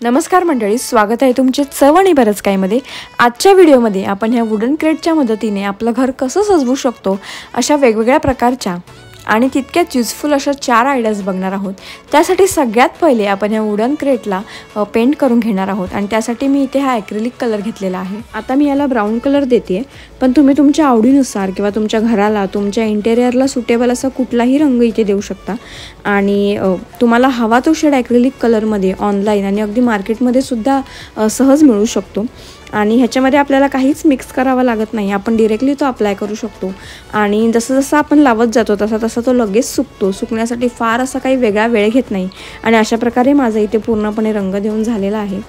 नमस्कार मंडळी, स्वागत आहे तुमचे चव आणि बरंच काहीमध्ये। आजच्या व्हिडिओमध्ये आपण ह्या वुडन क्रेटच्या मदतीने आपलं घर कसं सजवू शकतो अशा वेगवेगळ्या प्रकारच्या आणि तितक्याच युजफुल अशा 4 आयडियाज बघणार आहोत। त्यासाठी सगळ्यात पहिले आपण ह्या वुडन क्रेटला पेंट करून घेणार आहोत आणि त्यासाठी मी इथे हा ॲक्रिलिक कलर घेतलेला आहे। आता मी याला ब्राऊन कलर देते, पण तुम्ही तुमच्या आवडीनुसार किंवा तुमच्या घराला तुमच्या इंटेरियरला सुटेबल असा कुठलाही रंग इथे देऊ शकता। आणि तुम्हाला हवा तो शेड ॲक्रिलिक कलरमध्ये ऑनलाईन आणि अगदी मार्केटमध्ये सुद्धा सहज मिळू शकतो। आणि ह्याच्यामध्ये आपल्याला काहीच मिक्स करावं लागत नाही, आपण डायरेक्टली तो अप्लाय करू शकतो। आणि जसं जसं आपण लावत जातो तसा तसा तो लगेच सुकतो। सुकण्यासाठी फार असा काही वेगळा वेळ घेत नाही आणि अशा प्रकारे माझा इथे पूर्णपणे रंग देऊन झालेला आहे।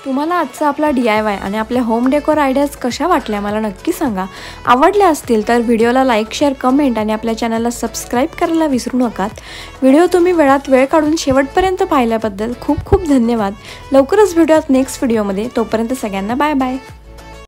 तुम्हाला आजचा आपला DIY आणि आपल्या होम डेकोर आयडियाज कशा वाटल्या मला नक्की सांगा। आवडल्या असतील तर व्हिडिओला लाईक, शेअर, कमेंट आणि आपल्या चॅनलला सबस्क्राईब करायला विसरू नका। व्हिडिओ तुम्ही वेळात वेळ काढून शेवटपर्यंत पाहिल्याबद्दल खूप खूप धन्यवाद। लवकरच भेटूयात नेक्स्ट व्हिडिओमध्ये, तोपर्यंत सगळ्यांना बाय बाय।